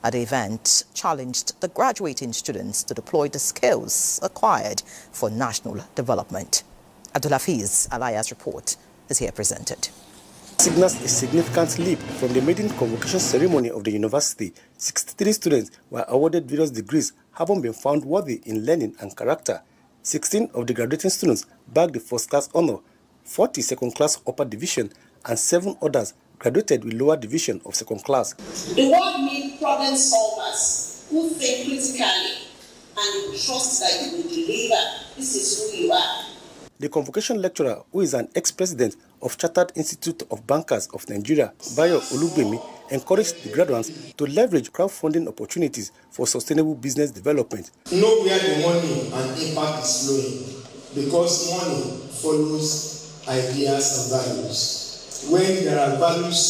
at the event challenged the graduating students to deploy the skills acquired for national development. Abdulhafiz Alaya's report is here presented. Signals a significant leap from the maiden convocation ceremony of the university. 63 students were awarded various degrees, having been found worthy in learning and character. 16 of the graduating students bagged the first-class honor, 40 second-class upper division, and 7 others graduated with lower division of second class. The world needs problem solvers who think critically and trust that you will deliver. This is who you are. The convocation lecturer, who is an ex-president of Chartered Institute of Bankers of Nigeria, Bayo Olugbemi, encouraged the graduates to leverage crowdfunding opportunities for sustainable business development. Know where the money and impact is flowing, because money follows ideas and values. When there are values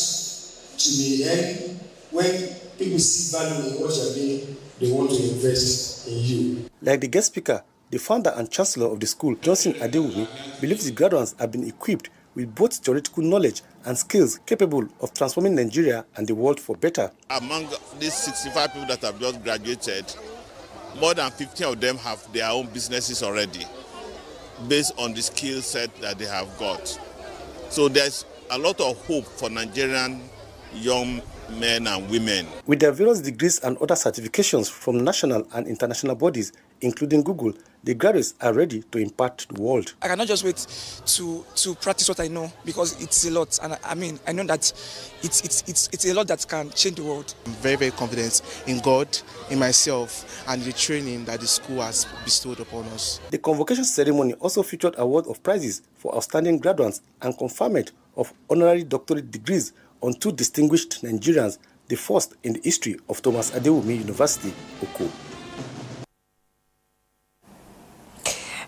to be earned, when people see value in what you are doing, they want to invest in you. Like the guest speaker, the founder and chancellor of the school, Johnson Adewumi, believes the graduates have been equipped with both theoretical knowledge and skills capable of transforming Nigeria and the world for better. Among these 65 people that have just graduated, more than 50 of them have their own businesses already, based on the skill set that they have got. So there's a lot of hope for Nigerian young men and women. With their various degrees and other certifications from national and international bodies, including Google, the graduates are ready to impart to the world. I cannot just wait to practice what I know, because it's a lot, and I know that it's a lot that can change the world. I'm very, very confident in God, in myself, and the training that the school has bestowed upon us. The convocation ceremony also featured award of prizes for outstanding graduates and conferment of honorary doctorate degrees on 2 distinguished Nigerians, the first in the history of Thomas Adewumi University, Oko.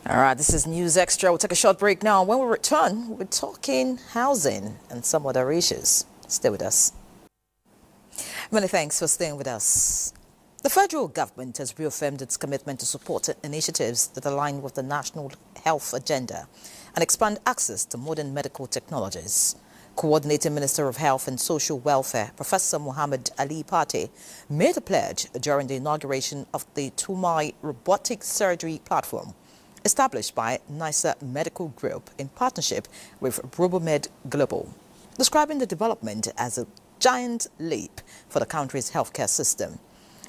All right, this is News Extra. We'll take a short break now. When we return, we're talking housing and some other issues. Stay with us. Many thanks for staying with us. The federal government has reaffirmed its commitment to support initiatives that align with the national health agenda and expand access to modern medical technologies. Coordinating Minister of Health and Social Welfare, Professor Muhammad Ali Pate, made a pledge during the inauguration of the Tumai robotic surgery platform, established by NISA Medical Group in partnership with Robomed Global, describing the development as a giant leap for the country's healthcare system.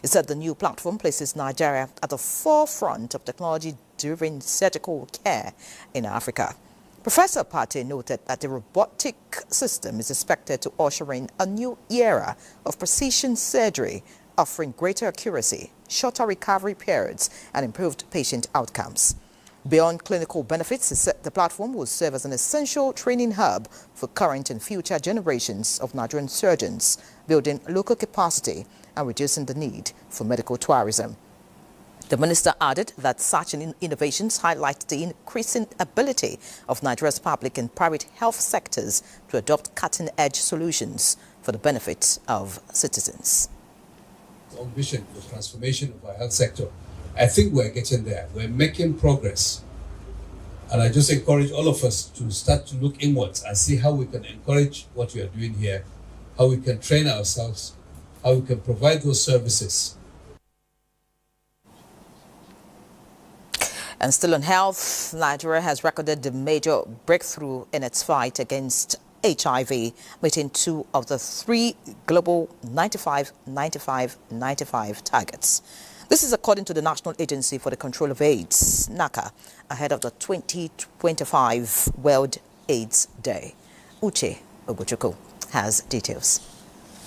He said the new platform places Nigeria at the forefront of technology-driven surgical care in Africa. Professor Pate noted that the robotic system is expected to usher in a new era of precision surgery, offering greater accuracy, shorter recovery periods, and improved patient outcomes. Beyond clinical benefits, he said the platform will serve as an essential training hub for current and future generations of Nigerian surgeons, building local capacity and reducing the need for medical tourism. The minister added that such innovations highlight the increasing ability of Nigeria's public and private health sectors to adopt cutting-edge solutions for the benefit of citizens. Our vision for transformation of our health sector, I think we're getting there. We're making progress. And I just encourage all of us to start to look inwards and see how we can encourage what we are doing here, how we can train ourselves, how we can provide those services. And still on health, Nigeria has recorded a major breakthrough in its fight against HIV, meeting 2 of the 3 global 95-95-95 targets. This is according to the National Agency for the Control of AIDS, NACA, ahead of the 2025 World AIDS Day. Uche Ogochukwu has details.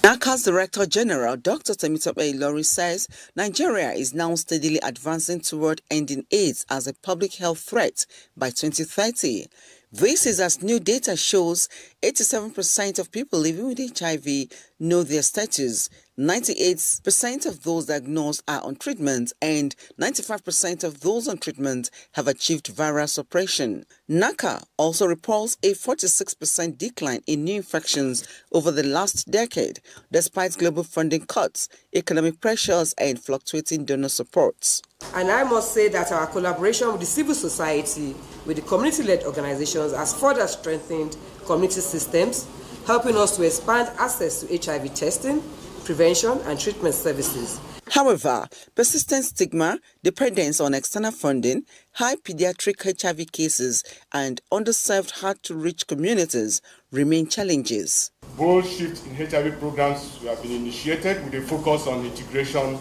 NACA's Director General, Dr. Temitope Ilori, says Nigeria is now steadily advancing toward ending AIDS as a public health threat by 2030. This is as new data shows 87% of people living with HIV know their status, 98% of those diagnosed are on treatment, and 95% of those on treatment have achieved viral suppression. NACA also reports a 46% decline in new infections over the last decade, despite global funding cuts, economic pressures, and fluctuating donor supports. And I must say that our collaboration with the civil society, with the community-led organizations, has further strengthened community systems, helping us to expand access to HIV testing, prevention and treatment services. However, persistent stigma, dependence on external funding, high pediatric HIV cases, and underserved, hard-to-reach communities remain challenges. Bold shift in HIV programs have been initiated with a focus on integration,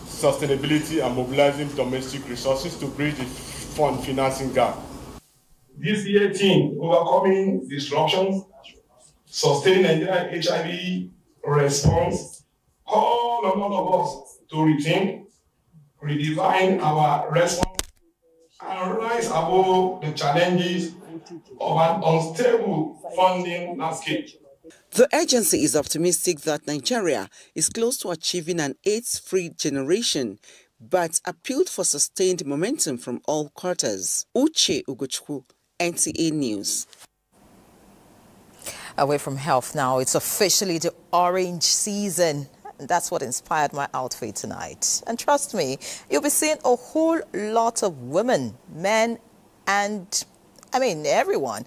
sustainability, and mobilizing domestic resources to bridge the fund financing gap. This year theme, overcoming disruptions, sustaining Nigerian HIV response, call on all of us to rethink, redesign our response, and rise above the challenges of an unstable funding landscape. The agency is optimistic that Nigeria is close to achieving an AIDS-free generation, but appealed for sustained momentum from all quarters. Uche Ugochukwu, NTA News. Away from health now, it's officially the orange season. That's what inspired my outfit tonight. And trust me, you'll be seeing a whole lot of women, men, and everyone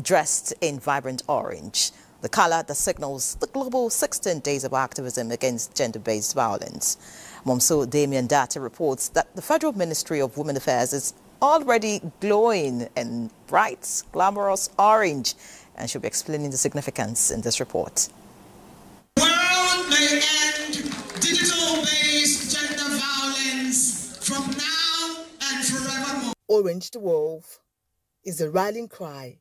dressed in vibrant orange. The color that signals the global 16 days of activism against gender-based violence. Momso Damien Data reports that the Federal Ministry of Women Affairs is already glowing in bright, glamorous orange, and she'll be explaining the significance in this report. The world may end digital-based gender violence from now and forevermore. Orange the Wolf is a rallying cry,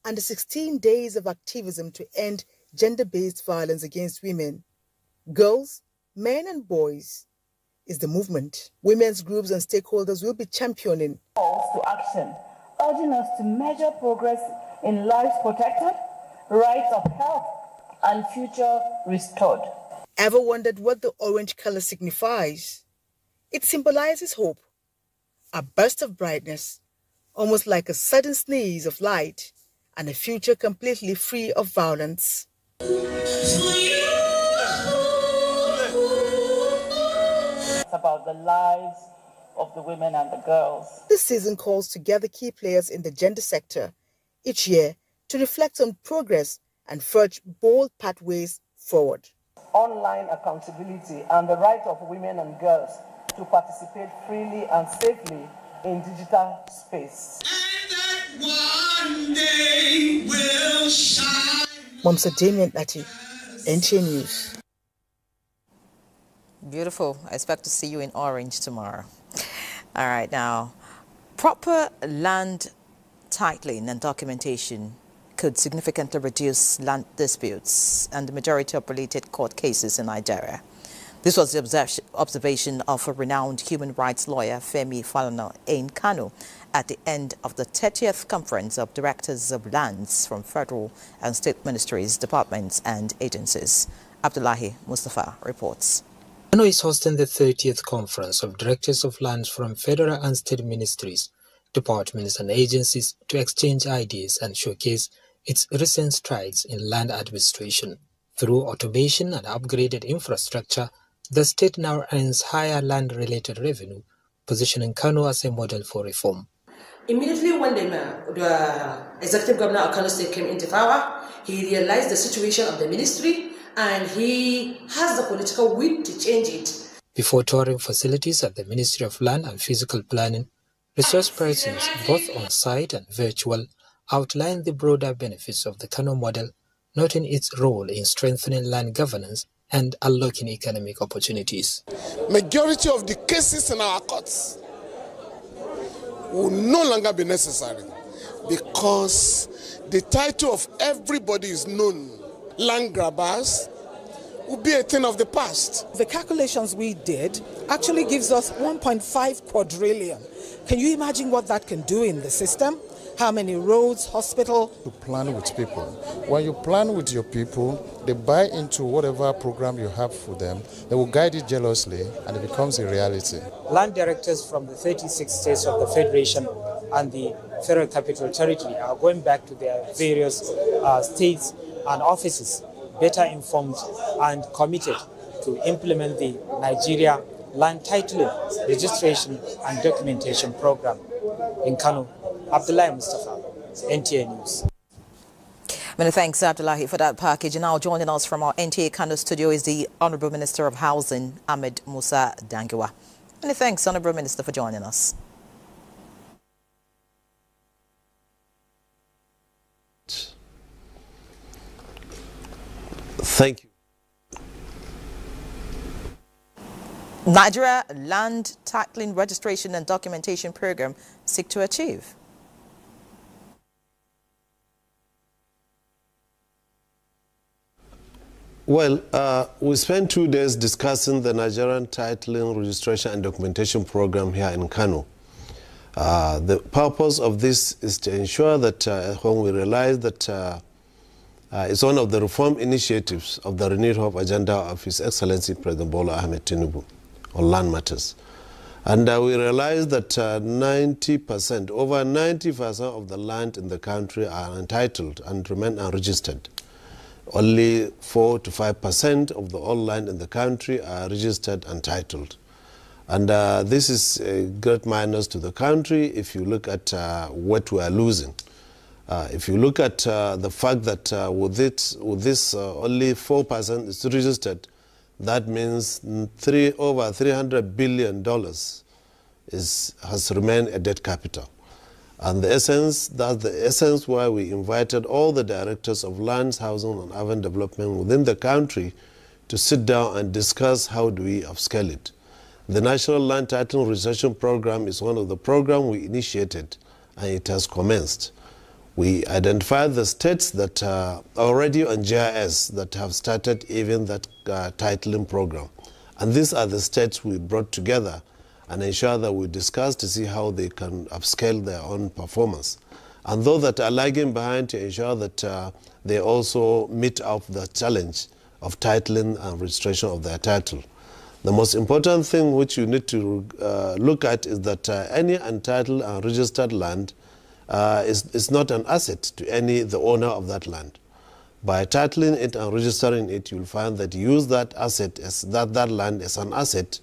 and the 16 days of activism to end gender-based violence against women, girls, men and boys is the movement. Women's groups and stakeholders will be championing calls to action, urging us to measure progress in lives protected, rights of health, and future restored. Ever wondered what the orange color signifies? It symbolizes hope, a burst of brightness, almost like a sudden sneeze of light, and a future completely free of violence. It's about the lives of the women and the girls. This season calls together key players in the gender sector each year to reflect on progress and forge bold pathways forward. Online accountability and the right of women and girls to participate freely and safely in digital space. And that one day will shine. Momsa Damien Lati, NTA News. Beautiful. I expect to see you in orange tomorrow. All right, now, proper land titling and documentation could significantly reduce land disputes and the majority of related court cases in Nigeria. This was the observation of a renowned human rights lawyer, Femi Falana, in Kano, at the end of the 30th Conference of Directors of Lands from federal and state ministries, departments and agencies. Abdullahi Mustafa reports. Kano is hosting the 30th Conference of Directors of Lands from federal and state ministries, departments and agencies to exchange ideas and showcase its recent strides in land administration. Through automation and upgraded infrastructure, the state now earns higher land-related revenue, positioning Kano as a model for reform. Immediately when the executive governor of Kano State came into power, he realized the situation of the ministry and he has the political will to change it. Before touring facilities at the Ministry of Land and Physical Planning, resource persons, both on-site and virtual, outlined the broader benefits of the Kano model, noting its role in strengthening land governance and unlocking economic opportunities. Majority of the cases in our courts will no longer be necessary because the title of everybody is known. Land grabbers will be a thing of the past. The calculations we did actually gives us 1.5 quadrillion. Can you imagine what that can do in the system? How many roads, hospital? You plan with people. When you plan with your people, they buy into whatever program you have for them. They will guide it jealously and it becomes a reality. Land directors from the 36 states of the Federation and the Federal Capital Territory are going back to their various states and offices, better informed and committed to implement the Nigeria land titling, registration and documentation program in Kano. Abdullahi Mustafa, NTA News. Many thanks, Abdullahi, for that package. And now joining us from our NTA Kano studio is the Honorable Minister of Housing, Ahmed Musa Dangiwa. Many thanks, Honorable Minister, for joining us. Thank you. Nigeria Land Titling Registration and Documentation Program seek to achieve. Well, we spent 2 days discussing the Nigerian Titling Registration and Documentation Program here in Kano. The purpose of this is to ensure that when we realize that it's one of the reform initiatives of the renewed hope agenda of His Excellency President Bola Ahmed Tinubu on land matters. And we realize that 90%, over 90% of the land in the country are entitled and remain unregistered. Only 4 to 5% of the all land in the country are registered and titled. And this is a great minus to the country if you look at what we are losing. If you look at the fact that with this only 4% is registered, that means over $300 billion has remained a debt capital. And that's the essence why we invited all the directors of lands, housing, and urban development within the country to sit down and discuss how do we upscale it. The National Land Title Registration Program is one of the programs we initiated, and it has commenced. We identified the states that are already on GIS that have started even that titling program. And these are the states we brought together and ensure that we discuss to see how they can upscale their own performance. And those that are lagging behind to ensure that they also meet up the challenge of titling and registration of their title. The most important thing which you need to look at is that any untitled and registered land is not an asset to the owner of that land. By titling it and registering it, you'll find that you use that asset as that land as an asset,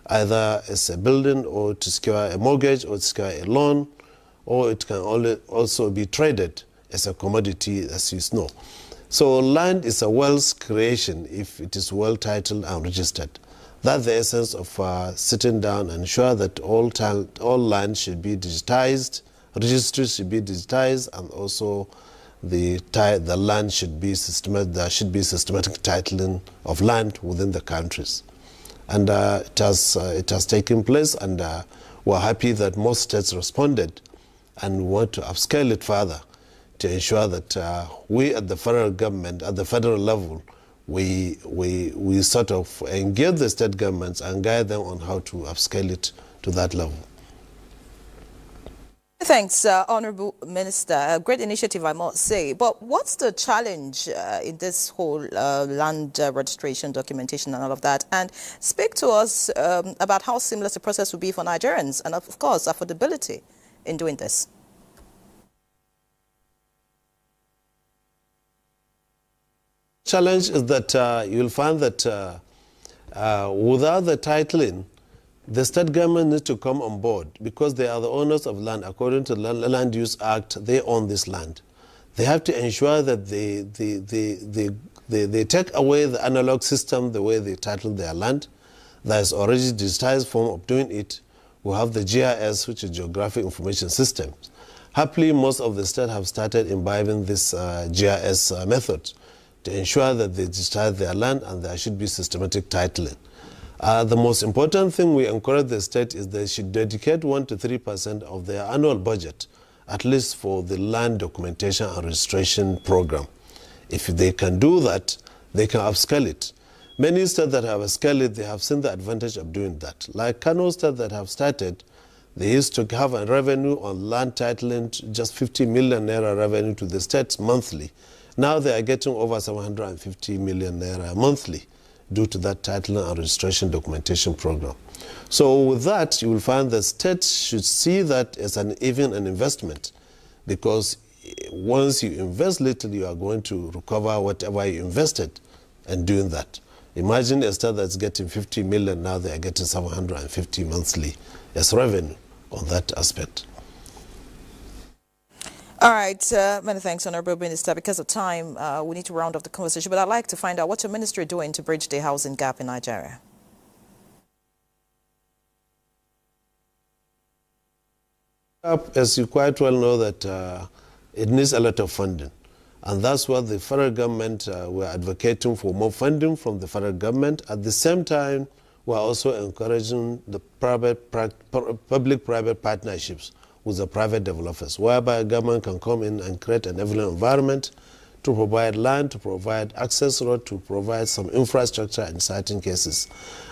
either as a building or to secure a mortgage or to secure a loan, or it can also be traded as a commodity, as you know. So land is a wealth creation if it is well titled and registered. That's the essence of sitting down and ensure that all land should be digitized, registries should be digitized, and also the land should be systematic. There should be systematic titling of land within the countries. And it has taken place, and we're happy that most states responded, and we want to upscale it further to ensure that we at the federal government, at the federal level, we sort of engage the state governments and guide them on how to upscale it to that level. Thanks, Honorable Minister. A great initiative, I must say. But what's the challenge in this whole land registration, documentation and all of that? And speak to us about how seamless the process will be for Nigerians and, of course, affordability in doing this. Challenge is that you'll find that without the titling, the state government needs to come on board because they are the owners of land. According to the Land Use Act, they own this land. They have to ensure that they take away the analog system, the way they title their land. There is already a digitized form of doing it. We have the GIS, which is Geographic Information System. Happily, most of the states have started imbibing this GIS method to ensure that they digitize their land and there should be systematic titling. The most important thing we encourage the state is they should dedicate 1 to 3% of their annual budget, at least for the land documentation and registration program. If they can do that, they can upscale it. Many states that have upscaled it, they have seen the advantage of doing that. Like Kano State that have started, they used to have a revenue on land titling, just 50 million naira revenue to the states monthly. Now they are getting over 750 million naira monthly, due to that titling and registration documentation program. So with that, you will find the state should see that as even an investment, because once you invest little, you are going to recover whatever you invested in doing that. Imagine a state that's getting 50 million, now they are getting 750 monthly as revenue on that aspect. All right, many thanks, Honorable Minister. Because of time, we need to round off the conversation, but I'd like to find out what's your ministry doing to bridge the housing gap in Nigeria? As you quite well know that it needs a lot of funding. And that's what the federal government, we're advocating for more funding from the federal government. At the same time, we're also encouraging the public-private partnerships with the private developers, whereby government can come in and create an enabling environment to provide land, to provide access road, to provide some infrastructure in certain cases,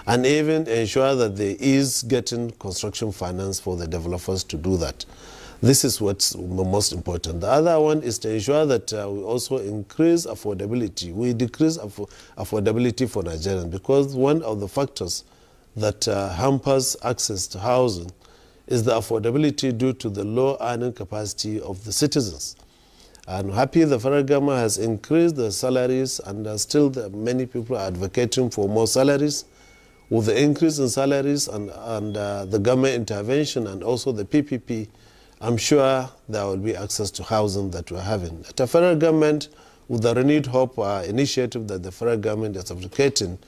and even ensure that there is getting construction finance for the developers to do that. This is what's most important. The other one is to ensure that we also increase affordability. We decrease affordability for Nigerians, because one of the factors that hampers access to housing is the affordability due to the low earning capacity of the citizens. I'm happy the federal government has increased the salaries, and still many people are advocating for more salaries. With the increase in salaries and the government intervention and also the PPP, I'm sure there will be access to housing that we're having. At the federal government, with the Renewed Hope initiative that the federal government is advocating,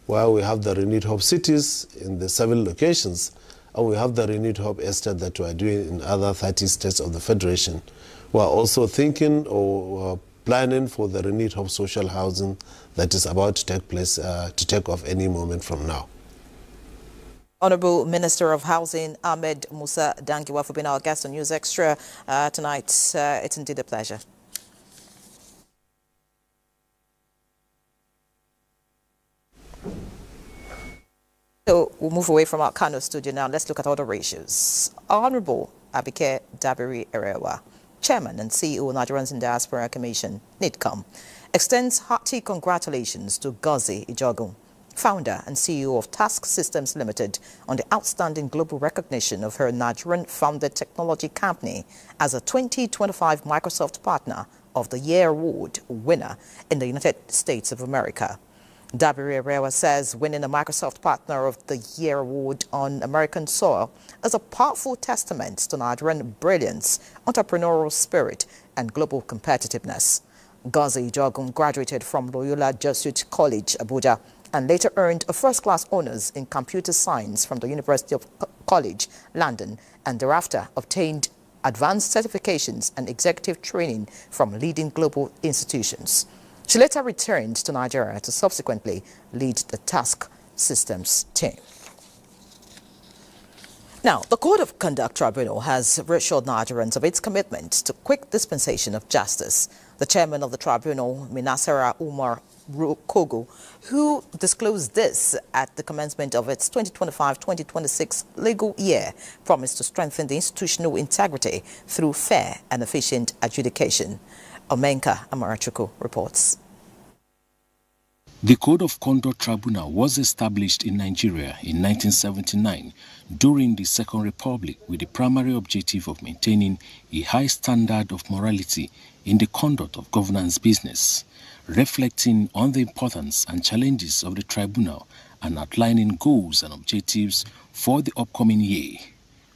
where we have the Renewed Hope cities in the 7 locations, and we have the Renewed Hope estate that we are doing in other 30 states of the Federation. We are also thinking or planning for the Renewed Hope social housing that is about to take place, to take off any moment from now. Honorable Minister of Housing, Ahmed Musa Dangiwa, for being our guest on News Extra tonight. It's indeed a pleasure. So we'll move away from our Kano studio now. Let's look at other ratios. Honorable Abike Dabiri Erewa, Chairman and CEO of Nigerians in Diaspora Commission, NIDCOM, extends hearty congratulations to Gozi Ijogun, founder and CEO of Task Systems Limited, on the outstanding global recognition of her Nigerian-founded technology company as a 2025 Microsoft Partner of the Year Award winner in the United States of America. Dabiri Erewa says winning a Microsoft Partner of the Year Award on American soil is a powerful testament to Nigerian brilliance, entrepreneurial spirit, and global competitiveness. Gozi Ijogun graduated from Loyola Jesuit College, Abuja, and later earned a first-class honours in computer science from the University of College, London, and thereafter obtained advanced certifications and executive training from leading global institutions. She later returned to Nigeria to subsequently lead the Task Systems team. Now, the Code of Conduct Tribunal has reassured Nigerians of its commitment to quick dispensation of justice. The chairman of the tribunal, Minasara Umar Kogo, who disclosed this at the commencement of its 2025-2026 legal year, promised to strengthen the institutional integrity through fair and efficient adjudication. Omenka Amarachuku reports. The Code of Conduct Tribunal was established in Nigeria in 1979 during the Second Republic with the primary objective of maintaining a high standard of morality in the conduct of governance business, reflecting on the importance and challenges of the tribunal and outlining goals and objectives for the upcoming year.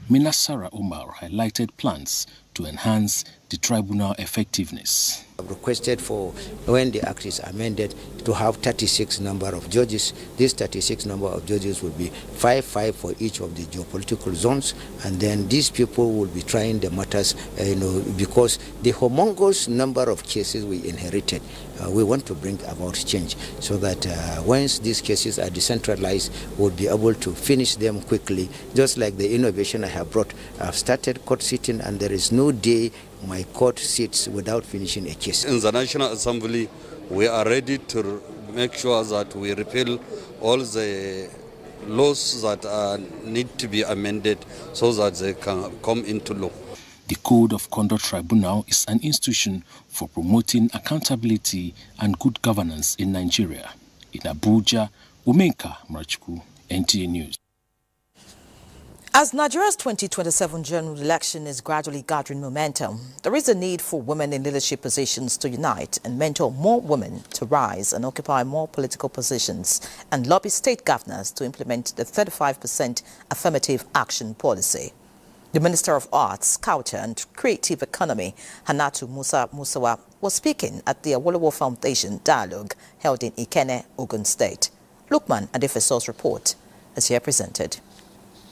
Minasara Umar highlighted plans to enhance the tribunal effectiveness. I've requested for, when the act is amended, to have 36 number of judges. This 36 number of judges will be 5 for each of the geopolitical zones, and then these people will be trying the matters, because the humongous number of cases we inherited, we want to bring about change so that once these cases are decentralized, we'll be able to finish them quickly. Just like the innovation I have brought, I've started court sitting, and there is no day my court sits without finishing a case. In the National Assembly, we are ready to make sure that we repeal all the laws that need to be amended so that they can come into law. The Code of Conduct Tribunal is an institution for promoting accountability and good governance in Nigeria. In Abuja, Omenka Amarachuku, NTA News. As Nigeria's 2027 general election is gradually gathering momentum, there is a need for women in leadership positions to unite and mentor more women to rise and occupy more political positions and lobby state governors to implement the 35% affirmative action policy. The Minister of Arts, Culture and Creative Economy, Hannatu Musa Musawa, was speaking at the Awolowo Foundation Dialogue held in Ikenne, Ogun State. Lukman Adefeso's report is here presented.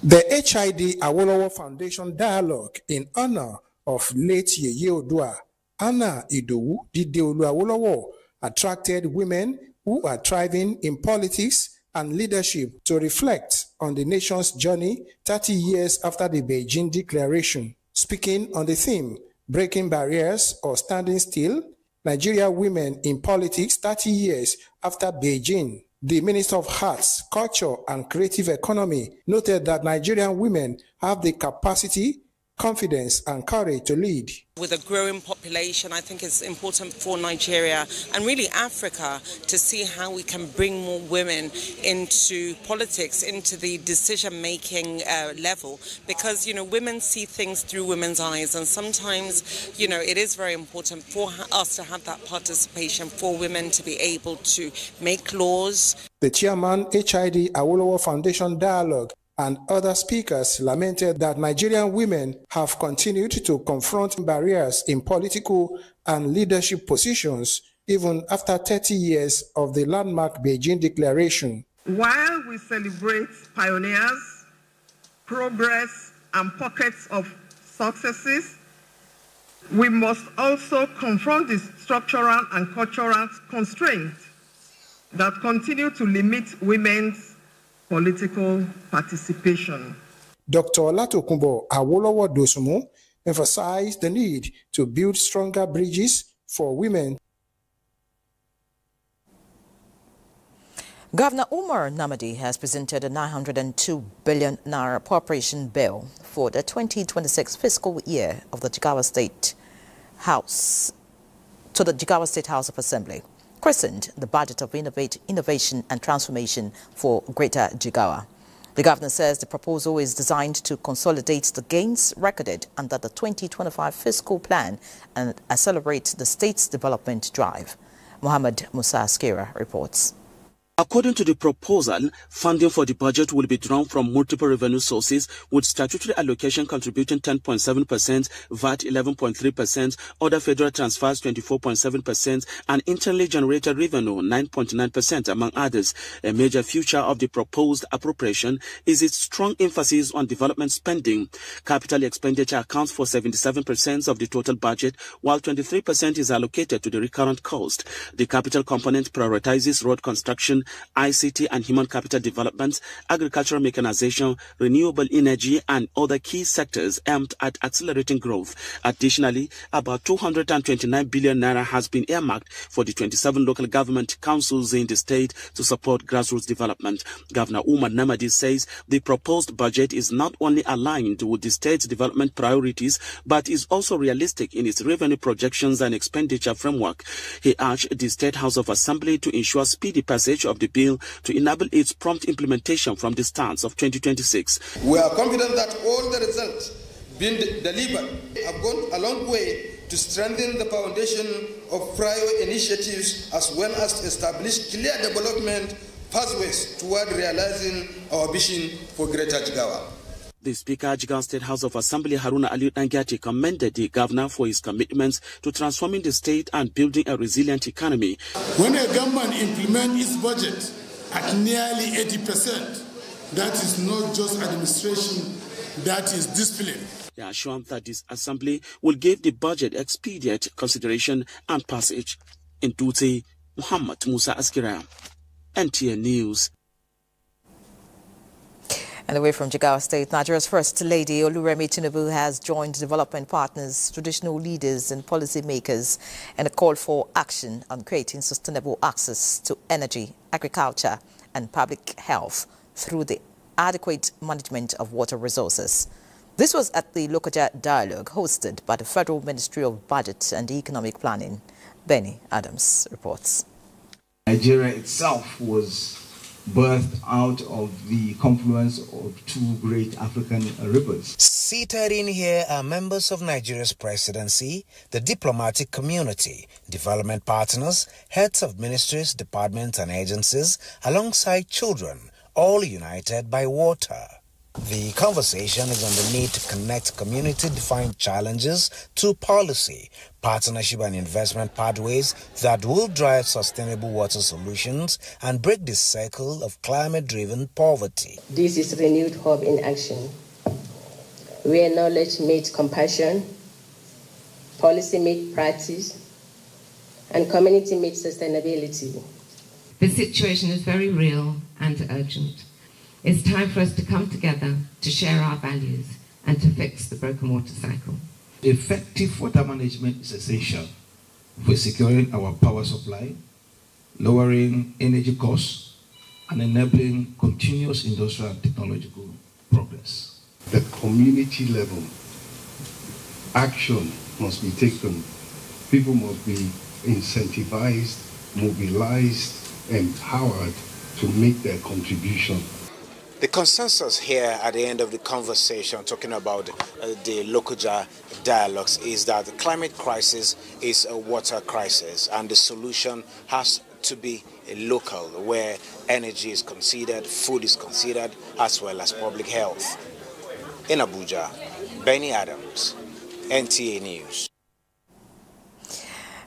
The HID Awolowo Foundation Dialogue in honor of late Yeye Odua, Anna Idowu Dideolu Awolowo, attracted women who are thriving in politics and leadership to reflect on the nation's journey 30 years after the Beijing Declaration. Speaking on the theme, Breaking Barriers or Standing Still, Nigeria Women in Politics 30 years after Beijing, the Minister of Arts, Culture and Creative Economy noted that Nigerian women have the capacity, confidence and courage to lead. With a growing population, I think it's important for Nigeria and really Africa to see how we can bring more women into politics, into the decision-making level, because, you know, women see things through women's eyes, and sometimes, you know, it is very important for us to have that participation, for women to be able to make laws. The chairman, HID Awolowo Foundation Dialogue, and other speakers lamented that Nigerian women have continued to confront barriers in political and leadership positions even after 30 years of the landmark Beijing Declaration. While we celebrate pioneers, progress, and pockets of successes, we must also confront the structural and cultural constraints that continue to limit women's political participation. Dr. Olatokunbo Awolowo Dosunmu emphasized the need to build stronger bridges for women. Governor Umar Namadi has presented a 902 billion naira appropriation bill for the 2026 fiscal year of the Jigawa State House to the Jigawa State House of Assembly, christened the Budget of Innovation and Transformation for Greater Jigawa. The governor says the proposal is designed to consolidate the gains recorded under the 2025 fiscal plan and accelerate the state's development drive. Mohammed Musa Askira reports. According to the proposal, funding for the budget will be drawn from multiple revenue sources, with statutory allocation contributing 10.7%, VAT 11.3%, other federal transfers 24.7%, and internally generated revenue 9.9%, among others. A major feature of the proposed appropriation is its strong emphasis on development spending. Capital expenditure accounts for 77% of the total budget, while 23% is allocated to the recurrent cost. The capital component prioritizes road construction, ICT and human capital development, agricultural mechanization, renewable energy, and other key sectors aimed at accelerating growth. Additionally, about 229 billion naira has been earmarked for the 27 local government councils in the state to support grassroots development. Governor Umar Namadi says the proposed budget is not only aligned with the state's development priorities, but is also realistic in its revenue projections and expenditure framework. He urged the State House of Assembly to ensure speedy passage of the bill to enable its prompt implementation from the start of 2026. We are confident that all the results being delivered have gone a long way to strengthen the foundation of prior initiatives, as well as to establish clear development pathways toward realizing our vision for Greater Jigawa. The Speaker, Jigawa State House of Assembly, Haruna Aliyu Dangati, commended the governor for his commitments to transforming the state and building a resilient economy. When a government implements its budget at nearly 80%, that is not just administration, that is discipline. They are assured that this assembly will give the budget expedient consideration and passage. In Dutse, Muhammad Musa Askira, NTN News. And away from Jigawa State, Nigeria's First Lady Oluremi Tinubu has joined development partners, traditional leaders and policymakers in a call for action on creating sustainable access to energy, agriculture and public health through the adequate management of water resources. This was at the Lokoja Dialogue hosted by the Federal Ministry of Budget and Economic Planning. Benny Adams reports. Nigeria itself was birthed out of the confluence of two great African rivers. Seated in here are members of Nigeria's presidency, the diplomatic community, development partners, heads of ministries, departments and agencies, alongside children, all united by water. The conversation is on the need to connect community-defined challenges to policy, partnership and investment pathways that will drive sustainable water solutions and break the cycle of climate-driven poverty. This is renewed hope in action, where knowledge meets compassion, policy meets practice, and community meets sustainability. The situation is very real and urgent. It's time for us to come together to share our values and to fix the broken water cycle. Effective water management is essential for securing our power supply, lowering energy costs, and enabling continuous industrial and technological progress. The community level action must be taken. People must be incentivized, mobilized, empowered to make their contribution. The consensus here at the end of the conversation, talking about the Lokoja dialogues, is that the climate crisis is a water crisis, and the solution has to be local, where energy is considered, food is considered, as well as public health. In Abuja, Benny Adams, NTA News.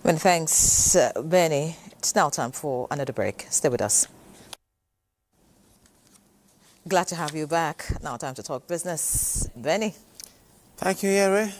Many thanks, Benny. It's now time for another break. Stay with us. Glad to have you back. Now time to talk business. Benny. Thank you, Yere.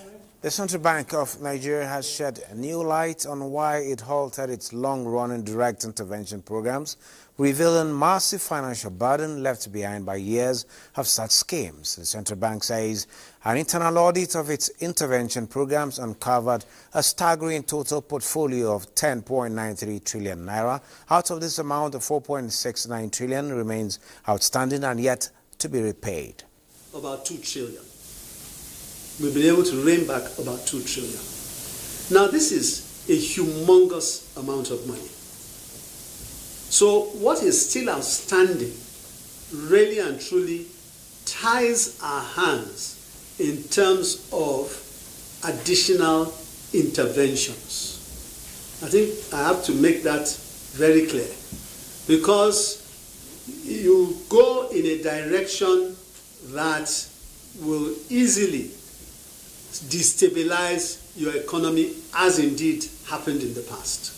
The Central Bank of Nigeria has shed a new light on why it halted its long-running direct intervention programs, revealing massive financial burden left behind by years of such schemes. The Central Bank says an internal audit of its intervention programs uncovered a staggering total portfolio of 10.93 trillion naira. Out of this amount, 4.69 trillion remains outstanding and yet to be repaid. About 2 trillion. We've been able to rein back about 2 trillion. Now, this is a humongous amount of money. So what is still outstanding really and truly ties our hands in terms of additional interventions. I think I have to make that very clear, because you go in a direction that will easily destabilize your economy, as indeed happened in the past.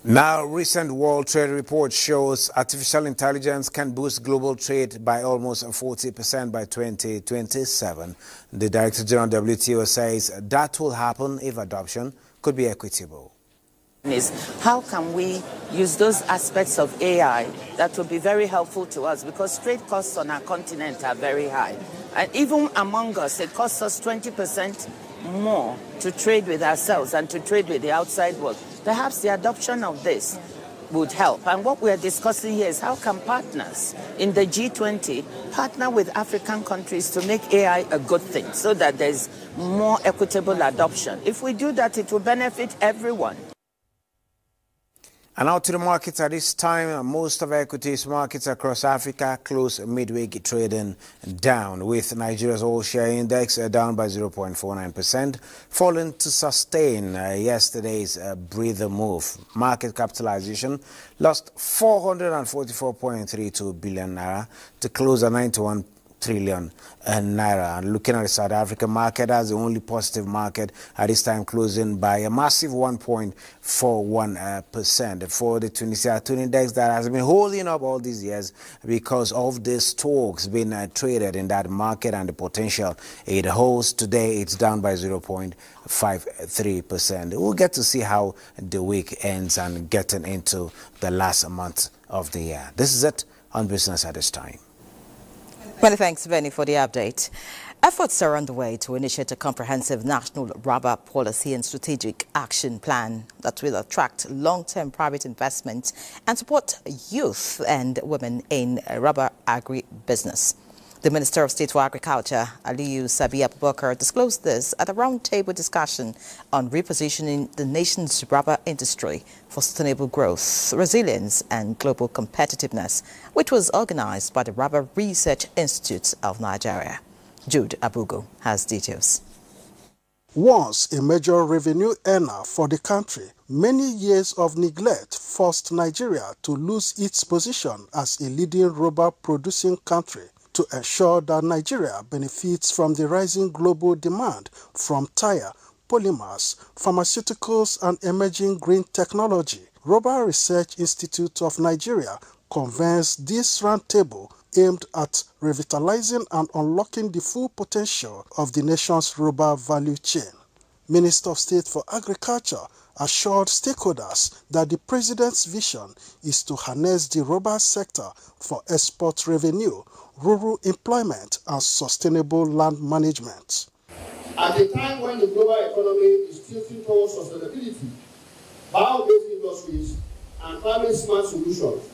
Now, recent World Trade report shows artificial intelligence can boost global trade by almost 40% by 2027. The Director General of WTO says that will happen if adoption could be equitable. Is how can we use those aspects of AI that will be very helpful to us, because trade costs on our continent are very high. And even among us, it costs us 20% more to trade with ourselves and to trade with the outside world. Perhaps the adoption of this would help. And what we are discussing here is how can partners in the G20 partner with African countries to make AI a good thing so that there's more equitable adoption. If we do that, it will benefit everyone. And now to the markets at this time. Most of equities markets across Africa closed midweek trading down, with Nigeria's oil share index down by 0.49%, falling to sustain yesterday's breather move. Market capitalization lost 444.32 billion naira to close at 91 trillion naira. And looking at the South African market as the only positive market at this time, closing by a massive 1.41%. For the Tunisia Tune Index, that has been holding up all these years because of the stocks being traded in that market and the potential it holds. Today it's down by 0.53%. We'll get to see how the week ends and getting into the last month of the year. This is it on Business at this time. Many thanks, Benny, for the update. Efforts are underway to initiate a comprehensive national rubber policy and strategic action plan that will attract long-term private investment and support youth and women in rubber agri-business. The Minister of State for Agriculture, Aliyu Sabi Abubakar, disclosed this at a roundtable discussion on repositioning the nation's rubber industry for sustainable growth, resilience and global competitiveness, which was organized by the Rubber Research Institute of Nigeria. Jude Abugo has details. Once a major revenue earner for the country, Many years of neglect forced Nigeria to lose its position as a leading rubber-producing country. To ensure that Nigeria benefits from the rising global demand from tire, polymers, pharmaceuticals, and emerging green technology, Rubber Research Institute of Nigeria convenes this roundtable aimed at revitalizing and unlocking the full potential of the nation's rubber value chain. Minister of State for Agriculture assured stakeholders that the President's vision is to harness the rubber sector for export revenue, rural employment, and sustainable land management. At a time when the global economy is tilting towards sustainability, bio-based industries, and climate-smart solutions,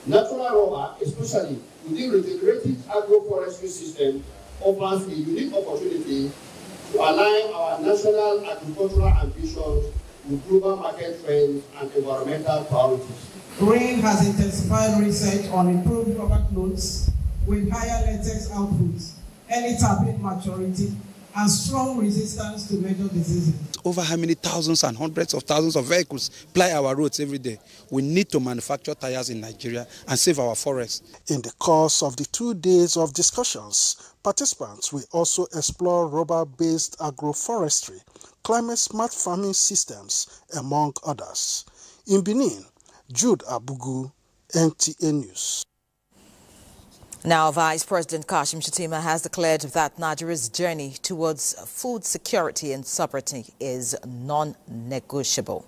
natural rubber, especially within regenerative agroforestry system, offers a unique opportunity to align our national agricultural ambitions with global market trends and environmental priorities. RAIN has intensified research on improved rubber cloths with higher latex outputs, early tablet maturity, and strong resistance to major diseases. Over how many thousands and hundreds of thousands of vehicles ply our roads every day? We need to manufacture tires in Nigeria and save our forests. In the course of the 2 days of discussions, participants will also explore rubber-based agroforestry, climate-smart farming systems, among others. In Benin, Jude Abugu, NTA News. Now, Vice President Kashim Shettima has declared that Nigeria's journey towards food security and sovereignty is non-negotiable,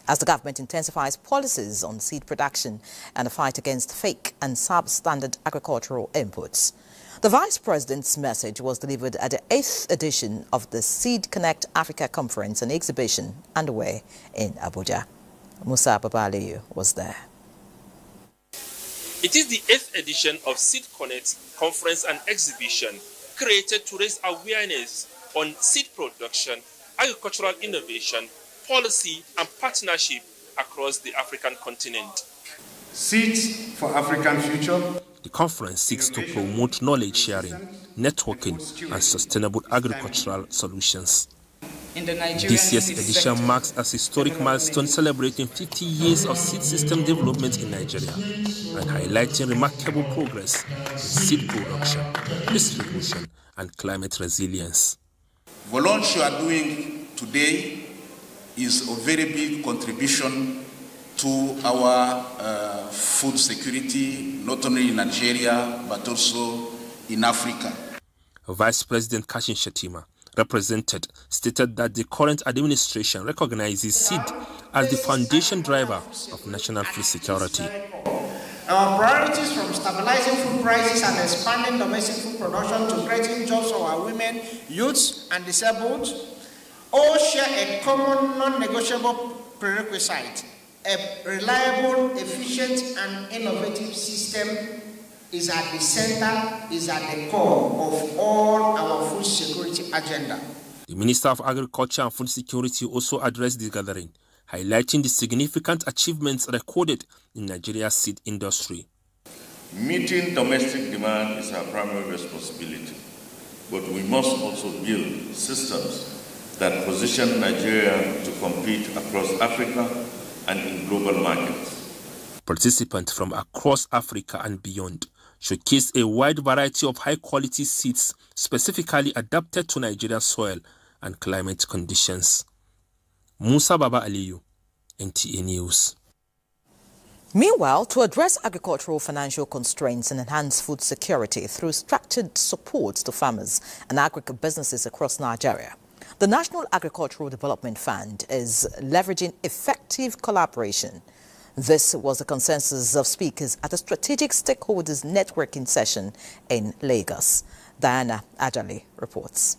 as the government intensifies policies on seed production and the fight against fake and substandard agricultural inputs. The Vice President's message was delivered at the 8th edition of the Seed Connect Africa Conference and exhibition underway in Abuja. Musa Babaliyu was there. It is the 8th edition of Seed Connect Conference and Exhibition, created to raise awareness on seed production, agricultural innovation, policy and partnership across the African continent. Seeds for African Future. The conference seeks to promote knowledge sharing, networking, and sustainable agricultural solutions. This year's edition marks a historic milestone celebrating 50 years of seed system development in Nigeria and highlighting remarkable progress in seed production, distribution, and climate resilience. The launch you are doing today is a very big contribution to our food security, not only in Nigeria, but also in Africa. Vice President Kashim Shettima, represented, stated that the current administration recognizes seed as the foundation driver of national food security. Our priorities, from stabilizing food prices and expanding domestic food production to creating jobs for our women, youths, and disabled, all share a common non-negotiable prerequisite. A reliable, efficient, and innovative system is at the center, is at the core of all our food security agenda. The Minister of Agriculture and Food Security also addressed the gathering, highlighting the significant achievements recorded in Nigeria's seed industry. Meeting domestic demand is our primary responsibility, but we must also build systems that position Nigeria to compete across Africa and in global markets. Participants from across Africa and beyond showcase a wide variety of high-quality seeds specifically adapted to Nigeria's soil and climate conditions. Musa Baba Aliyu, NTA News. Meanwhile, to address agricultural financial constraints and enhance food security through structured support to farmers and agribusinesses across Nigeria, the National Agricultural Development Fund is leveraging effective collaboration. This was the consensus of speakers at a strategic stakeholders networking session in Lagos. Diana Ajali reports.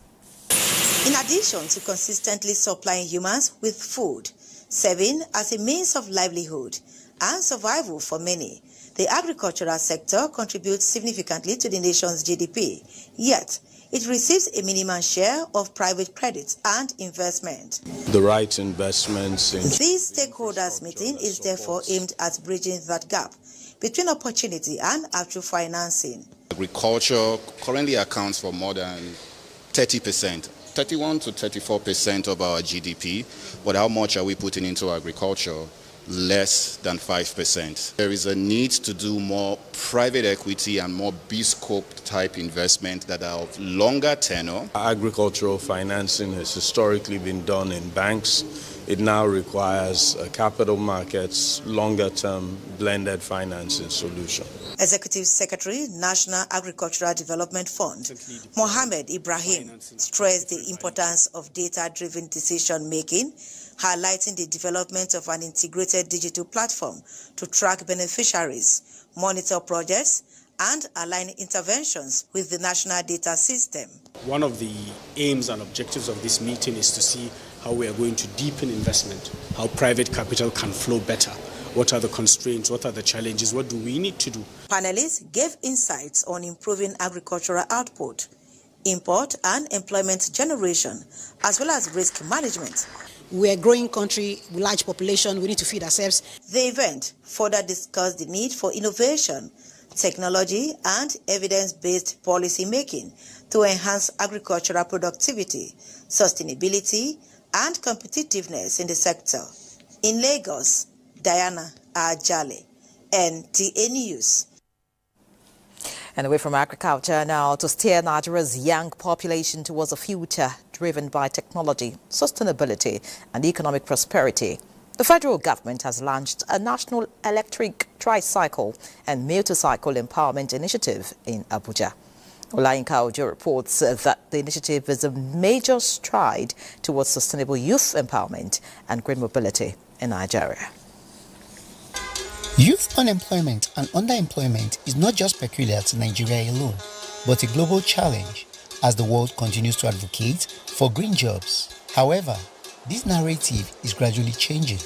In addition to consistently supplying humans with food, serving as a means of livelihood and survival for many, the agricultural sector contributes significantly to the nation's GDP, yet it receives a minimum share of private credit and investment. The right investments in This stakeholders meeting is therefore aimed at bridging that gap between opportunity and actual financing. Agriculture currently accounts for more than 30% 31 to 34% of our GDP, but how much are we putting into agriculture? Less than 5%. There is a need to do more private equity and more bespoke type investment that are of longer tenure. Agricultural financing has historically been done in banks. It now requires capital markets, longer-term blended financing solution. Executive Secretary, National Agricultural Development Fund, Mohammed Ibrahim, stressed the importance of data-driven decision-making, highlighting the development of an integrated digital platform to track beneficiaries, monitor projects, and align interventions with the national data system. One of the aims and objectives of this meeting is to see how we are going to deepen investment, how private capital can flow better. What are the constraints? What are the challenges? What do we need to do? Panelists gave insights on improving agricultural output, import and employment generation, as well as risk management. We're a growing country, large population, we need to feed ourselves. The event further discussed the need for innovation, technology and evidence-based policy making to enhance agricultural productivity, sustainability and competitiveness in the sector. In Lagos, Diana Ajale, NTA News. And away from agriculture now to steer Nigeria's young population towards a future driven by technology, sustainability and economic prosperity. The federal government has launched a national electric tricycle and motorcycle empowerment initiative in Abuja. Olayinka Ojo reports that the initiative is a major stride towards sustainable youth empowerment and green mobility in Nigeria. Youth unemployment and underemployment is not just peculiar to Nigeria alone, but a global challenge as the world continues to advocate for green jobs. However, this narrative is gradually changing.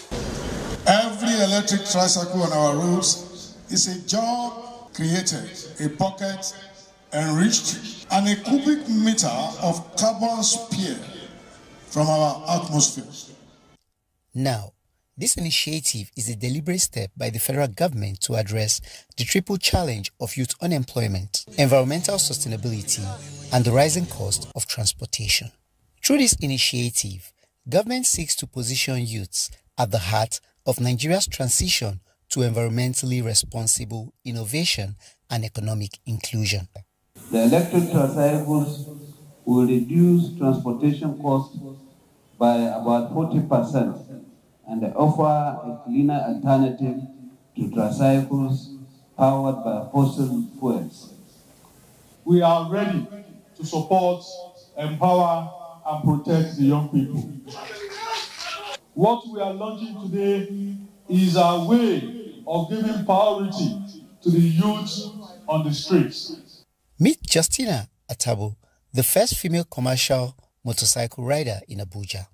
Every electric tricycle on our roads is a job created, a pocket enriched, and a cubic meter of carbon spared from our atmosphere. Now, this initiative is a deliberate step by the federal government to address the triple challenge of youth unemployment, environmental sustainability, and the rising cost of transportation. Through this initiative, government seeks to position youths at the heart of Nigeria's transition to environmentally responsible innovation and economic inclusion. The electric tricycles will reduce transportation costs by about 40% and offer a cleaner alternative to tricycles powered by fossil fuels. We are ready to support, empower, and protect the young people. What we are launching today is a way of giving priority to the youth on the streets. Meet Justina Atabo, the first female commercial motorcycle rider in Abuja.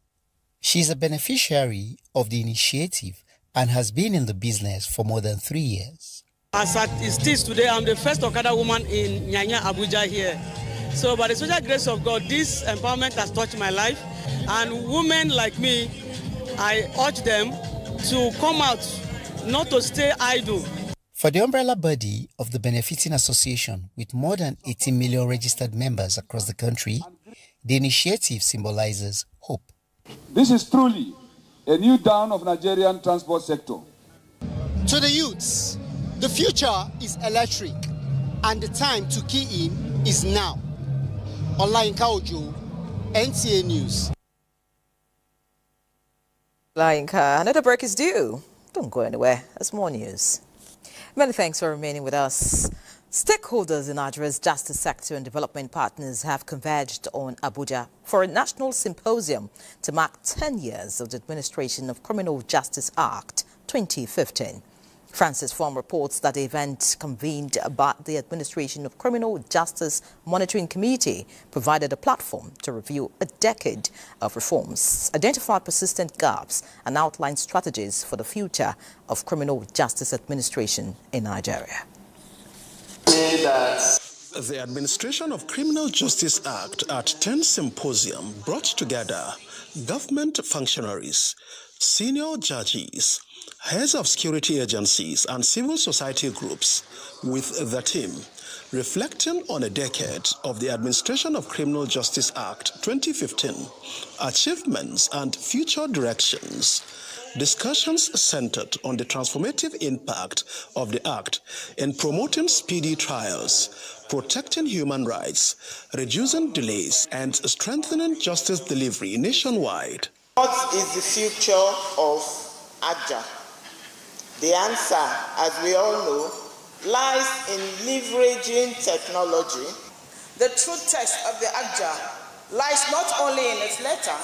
She is a beneficiary of the initiative and has been in the business for more than 3 years. As it is today, I'm the first Okada woman in Nyanya, Abuja here. So by the special grace of God, this empowerment has touched my life. And women like me, I urge them to come out, not to stay idle. For the umbrella body of the Benefiting Association with more than 18 million registered members across the country, the initiative symbolizes hope. This is truly a new dawn of Nigerian transport sector. To the youths, the future is electric and the time to key in is now. Olayinka Ojo, NTA News. Olayinka, another break is due. Don't go anywhere. There's more news. Many thanks for remaining with us. Stakeholders in Nigeria's justice sector and development partners have converged on Abuja for a national symposium to mark 10 years of the administration of Criminal Justice Act 2015. Francis Form reports that the event convened by the Administration of Criminal Justice Monitoring Committee provided a platform to review a decade of reforms, identify persistent gaps, and outline strategies for the future of criminal justice administration in Nigeria. The Administration of Criminal Justice Act at 10 Symposium brought together government functionaries, Senior judges, heads of security agencies and civil society groups with the team, reflecting on a decade of the Administration of Criminal Justice Act 2015, achievements and future directions. Discussions centered on the transformative impact of the Act in promoting speedy trials, protecting human rights, reducing delays, and strengthening justice delivery nationwide. What is the future of Abuja? The answer, as we all know, lies in leveraging technology. The true test of the Abuja lies not only in its letter,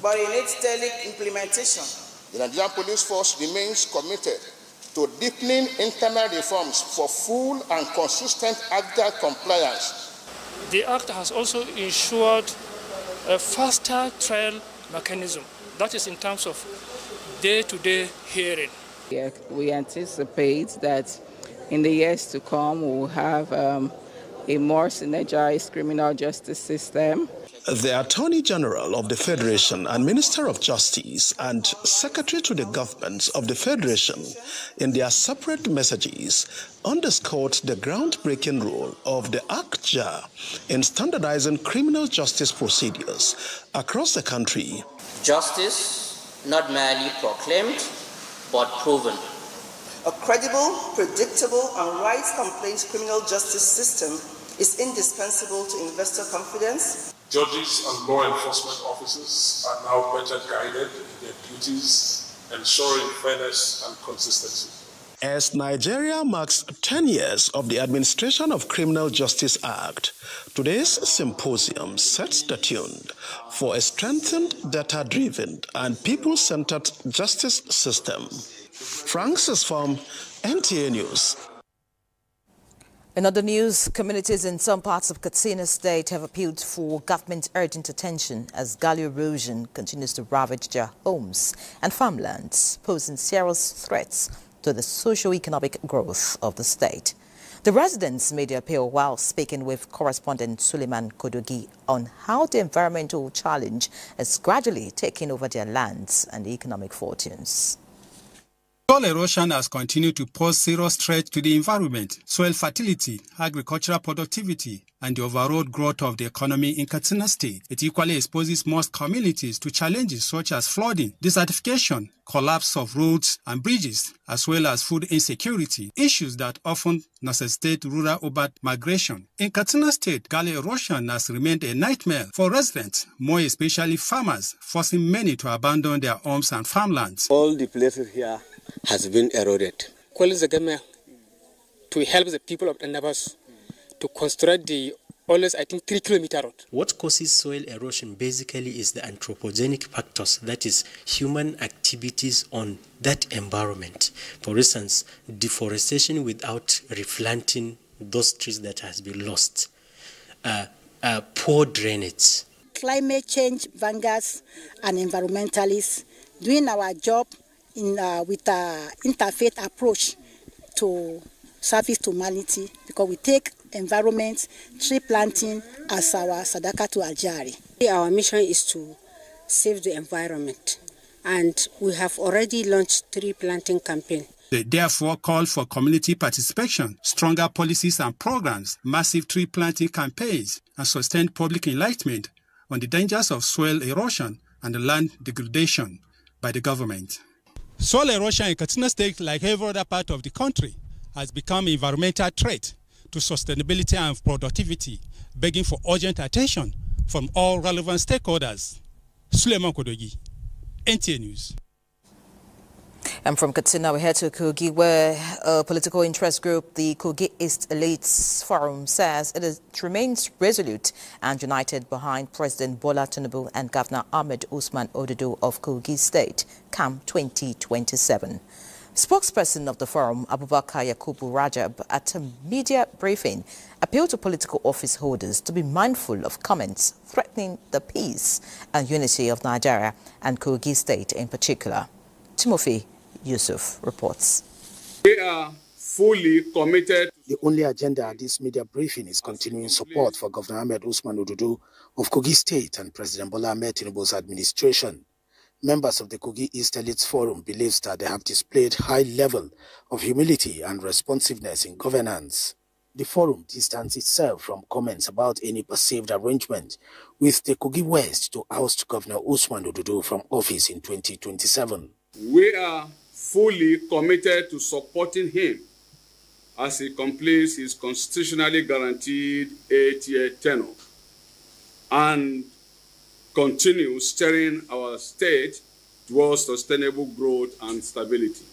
but in its daily implementation. The Nigerian Police Force remains committed to deepening internal reforms for full and consistent Abuja compliance. The Act has also ensured a faster trial mechanism, that is in terms of day-to-day hearing. We anticipate that in the years to come we'll have a more synergized criminal justice system. The Attorney General of the Federation and Minister of Justice and Secretary to the Government of the Federation, in their separate messages, underscored the groundbreaking role of the ACJA in standardizing criminal justice procedures across the country. Justice, not merely proclaimed, but proven. A credible, predictable, and rights-compliant criminal justice system is indispensable to investor confidence. Judges and law enforcement officers are now better guided in their duties, ensuring fairness and consistency. As Nigeria marks 10 years of the Administration of Criminal Justice Act, today's symposium sets the tune for a strengthened, data-driven, and people-centered justice system. Francis from NTA News. In other news, communities in some parts of Katsina State have appealed for government urgent attention as gully erosion continues to ravage their homes and farmlands, posing serious threats to the socio-economic growth of the state. The residents made their appeal while speaking with correspondent Suleiman Kodogi on how the environmental challenge is gradually taking over their lands and economic fortunes. Soil erosion has continued to pose serious threat to the environment, soil fertility, agricultural productivity, and the overall growth of the economy in Katsina State. It equally exposes most communities to challenges such as flooding, desertification, collapse of roads and bridges, as well as food insecurity, issues that often necessitate rural-urban migration. In Katsina State, gully erosion has remained a nightmare for residents, more especially farmers, forcing many to abandon their homes and farmlands. All the places here has been eroded. Calls the government to help the people of the neighbors to construct the always, I think, 3-kilometer road. What causes soil erosion basically is the anthropogenic factors, that is, human activities on that environment. For instance, deforestation without replanting those trees that has been lost, poor drainage. Climate change vanguards and environmentalists doing our job with an interfaith approach to service to humanity, because we take environment, tree planting as our sadaka to Aljari. Our mission is to save the environment, and we have already launched tree planting campaign. They therefore call for community participation, stronger policies and programs, massive tree planting campaigns, and sustained public enlightenment on the dangers of soil erosion and land degradation by the government. Soil erosion in Katsina State, like every other part of the country, has become an environmental threat to sustainability and productivity, begging for urgent attention from all relevant stakeholders. Suleiman Kodogi, NTA News. And from Katsina, we head to Kogi, where a political interest group, the Kogi East Elites Forum, says it remains resolute and united behind President Bola Tinubu and Governor Ahmed Usman Ododo of Kogi State, CAM 2027. Spokesperson of the forum, Abubakar Yakubu Rajab, at a media briefing, appealed to political office holders to be mindful of comments threatening the peace and unity of Nigeria and Kogi State in particular. Timothy Yusuf reports. We are fully committed. The only agenda at this media briefing is continuing support for Governor Ahmed Usman Ododo of Kogi State and President Bola Ahmed Tinubu's administration. Members of the Kogi East Elites Forum believes that they have displayed high level of humility and responsiveness in governance. The forum distanced itself from comments about any perceived arrangement with the Kogi West to oust Governor Usman Ododo from office in 2027. We are fully committed to supporting him as he completes his constitutionally guaranteed 8-year tenure and continues steering our state towards sustainable growth and stability.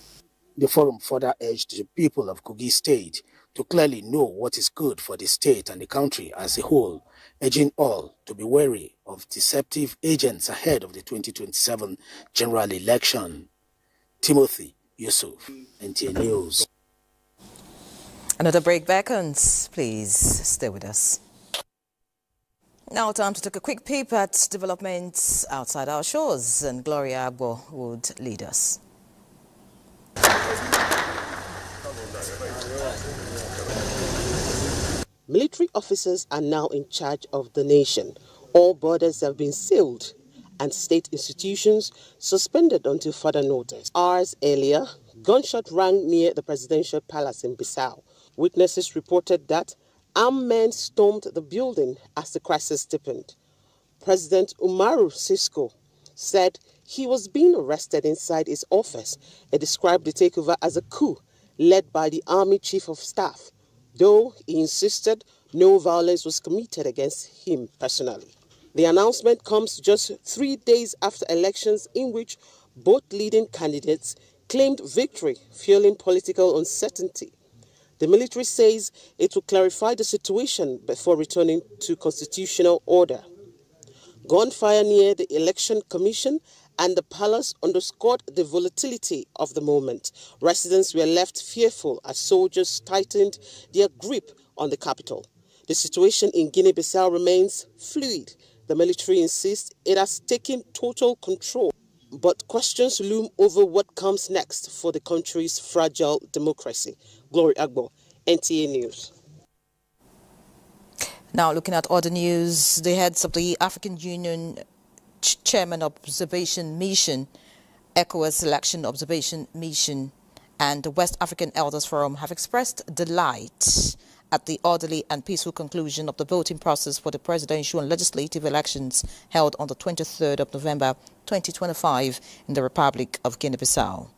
The forum further urged the people of Kogi State to clearly know what is good for the state and the country as a whole, urging all to be wary of deceptive agents ahead of the 2027 general election. Timothy Yusuf, NTA News. Another break beckons. Please stay with us. Now time to take a quick peep at developments outside our shores, and Gloria Agbo would lead us. Military officers are now in charge of the nation. All borders have been sealed and state institutions suspended until further notice. Hours earlier, gunshot rang near the presidential palace in Bissau. Witnesses reported that armed men stormed the building as the crisis deepened. President Umaru Sissoco said he was being arrested inside his office and described the takeover as a coup led by the Army Chief of Staff, though he insisted no violence was committed against him personally. The announcement comes just 3 days after elections in which both leading candidates claimed victory, fueling political uncertainty. The military says it will clarify the situation before returning to constitutional order. Gunfire near the Election Commission and the palace underscored the volatility of the moment. Residents were left fearful as soldiers tightened their grip on the capital. The situation in Guinea-Bissau remains fluid. The military insists it has taken total control, but questions loom over what comes next for the country's fragile democracy. Glory Agbo, NTA News. Now looking at other news, the heads of the African Union Chairman Observation Mission, ECOWAS Election Observation Mission, and the West African Elders Forum have expressed delight at the orderly and peaceful conclusion of the voting process for the presidential and legislative elections held on the 23rd of November 2025 in the Republic of Guinea-Bissau.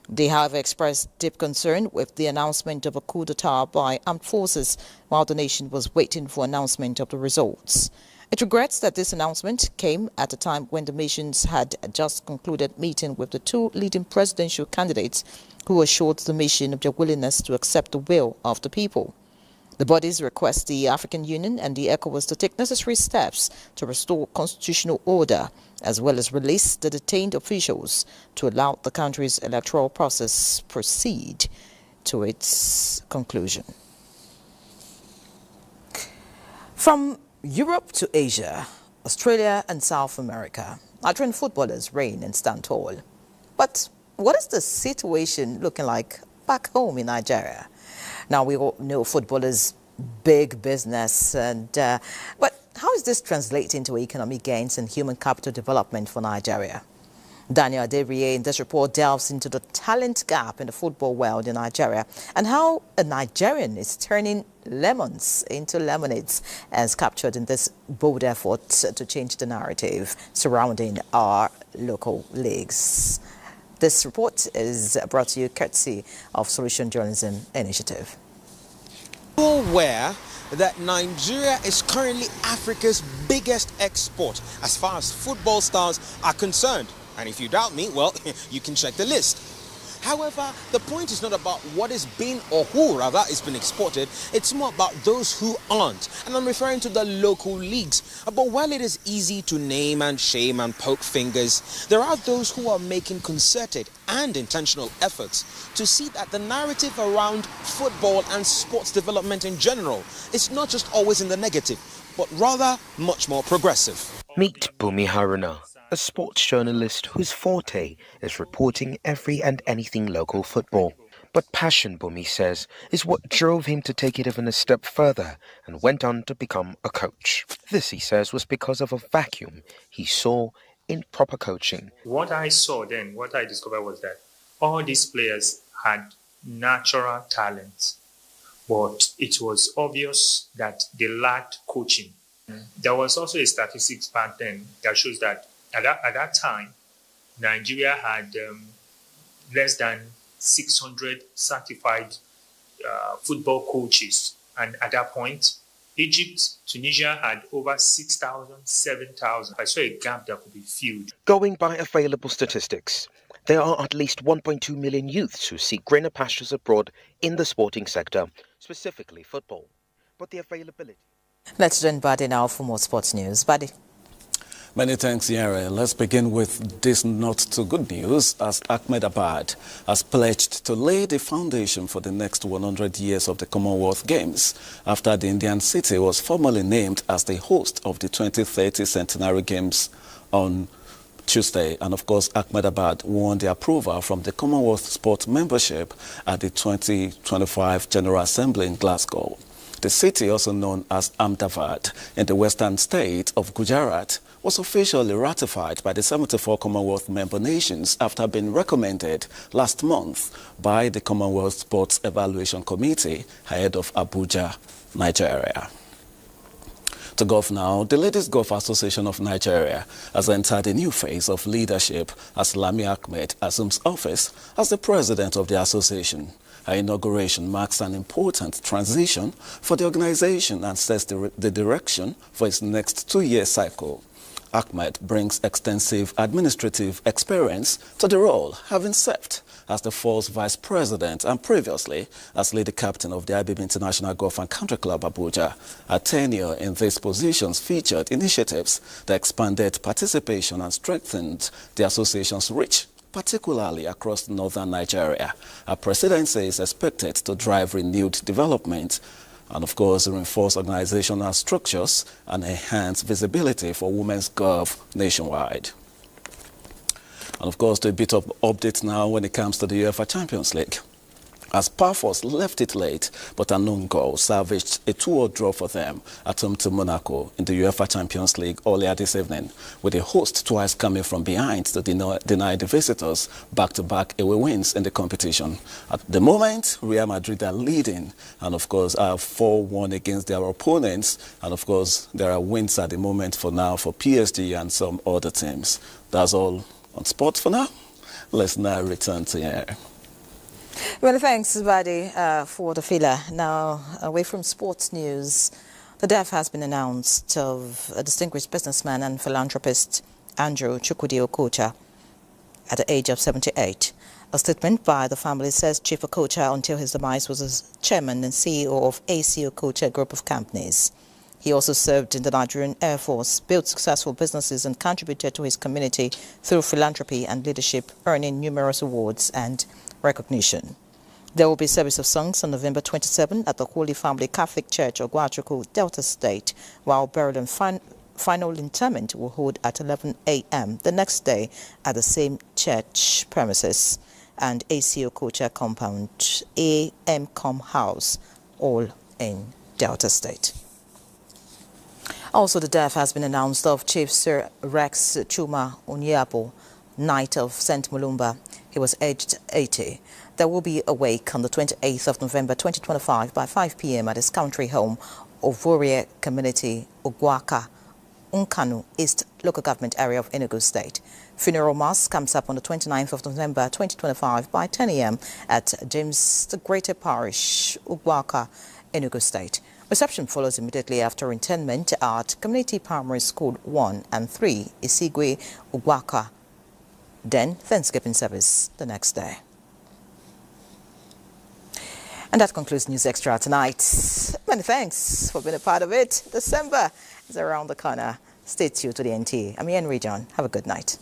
They, however, expressed deep concern with the announcement of a coup d'etat by armed forces while the nation was waiting for announcement of the results. It regrets that this announcement came at a time when the nations had just concluded meeting with the two leading presidential candidates who assured the mission of their willingness to accept the will of the people. The bodies request the African Union and the ECOWAS to take necessary steps to restore constitutional order, as well as release the detained officials to allow the country's electoral process proceed to its conclusion. From Europe to Asia, Australia and South America, Nigerian footballers reign and stand tall. But what is the situation looking like back home in Nigeria? Now, we all know football is big business, but how is this translating to economic gains and human capital development for Nigeria? Daniel Aderiye in this report delves into the talent gap in the football world in Nigeria and how a Nigerian is turning lemons into lemonades, as captured in this bold effort to change the narrative surrounding our local leagues. This report is brought to you courtesy of Solution Journalism Initiative. You're aware that Nigeria is currently Africa's biggest export as far as football stars are concerned. And if you doubt me, well, you can check the list. However, the point is not about what is being or who rather is being exported. It's more about those who aren't. And I'm referring to the local leagues. But while it is easy to name and shame and poke fingers, there are those who are making concerted and intentional efforts to see that the narrative around football and sports development in general is not just always in the negative, but rather much more progressive. Meet Bumi Haruna, a sports journalist whose forte is reporting every and anything local football. But passion, Bumi says, is what drove him to take it even a step further and went on to become a coach. This, he says, was because of a vacuum he saw in proper coaching. What I saw then, what I discovered was that all these players had natural talent, but it was obvious that they lacked coaching. There was also a statistics back then that shows that at that time, Nigeria had less than 600 certified football coaches. And at that point, Egypt, Tunisia had over 6,000, 7,000. I saw a gap that could be filled. Going by available statistics, there are at least 1.2 million youths who seek greener pastures abroad in the sporting sector, specifically football. But the availability... Let's join Badi now for more sports news. Badi. Many thanks, Yara. Let's begin with this not too good news, as Ahmedabad has pledged to lay the foundation for the next 100 years of the Commonwealth Games after the Indian city was formally named as the host of the 2030 Centenary Games on Tuesday. And of course, Ahmedabad won the approval from the Commonwealth Sport membership at the 2025 General Assembly in Glasgow. The city, also known as Ahmedabad in the western state of Gujarat, was officially ratified by the 74 Commonwealth member nations after being recommended last month by the Commonwealth Sports Evaluation Committee ahead of Abuja, Nigeria. To golf now, the Ladies Golf Association of Nigeria has entered a new phase of leadership as Lami Ahmed assumes office as the president of the association. Her inauguration marks an important transition for the organization and sets the direction for its next two-year cycle. Ahmed brings extensive administrative experience to the role, having served as the first vice president and previously as lady captain of the IBB International Golf and Country Club Abuja. Her tenure in these positions featured initiatives that expanded participation and strengthened the association's reach, particularly across northern Nigeria. Her presidency is expected to drive renewed development and, of course, reinforce organizational structures and enhance visibility for women's golf nationwide. And, of course, to a bit of update now when it comes to the UEFA Champions League. As Parfos left it late, but an own goal salvaged a 2-2 draw for them at home to Monaco in the UEFA Champions League earlier this evening, with the host twice coming from behind to deny the visitors back-to-back away wins in the competition. At the moment, Real Madrid are leading and, of course, are 4-1 against their opponents. And, of course, there are wins at the moment for now for PSG and some other teams. That's all on sports for now. Let's now return to here. Well, thanks, Badi, for the filler. Now, away from sports news, the death has been announced of a distinguished businessman and philanthropist, Andrew Chukwudi Okocha, at the age of 78. A statement by the family says Chief Okocha, until his demise, was a chairman and CEO of AC Okocha Group of Companies. He also served in the Nigerian Air Force, built successful businesses and contributed to his community through philanthropy and leadership, earning numerous awards and recognition. There will be a service of songs on November 27 at the Holy Family Catholic Church, Ogwachuku, Delta State, while burial and final interment will hold at 11 a.m. the next day at the same church premises and AC Okocha compound, AMCOM House, all in Delta State. Also, the death has been announced of Chief Sir Rex Chuma Onyeabo, Knight of St. Mulumba. He was aged 80. There will be a wake on the 28th of November 2025 by 5 p.m. at his country home, Ovurie Community, Ogwaka, Unkanu East Local Government Area of Enugu State. Funeral mass comes up on the 29th of November 2025 by 10 a.m. at James the Greater Parish, Ogwaka, Enugu State. Reception follows immediately after interment at Community Primary School 1 and 3, Isigwe, Ogwaka. Then Thanksgiving service the next day. And that concludes News Extra tonight. Many thanks for being a part of it. December is around the corner. Stay tuned to the NTA. I'm Ian Region. Have a good night.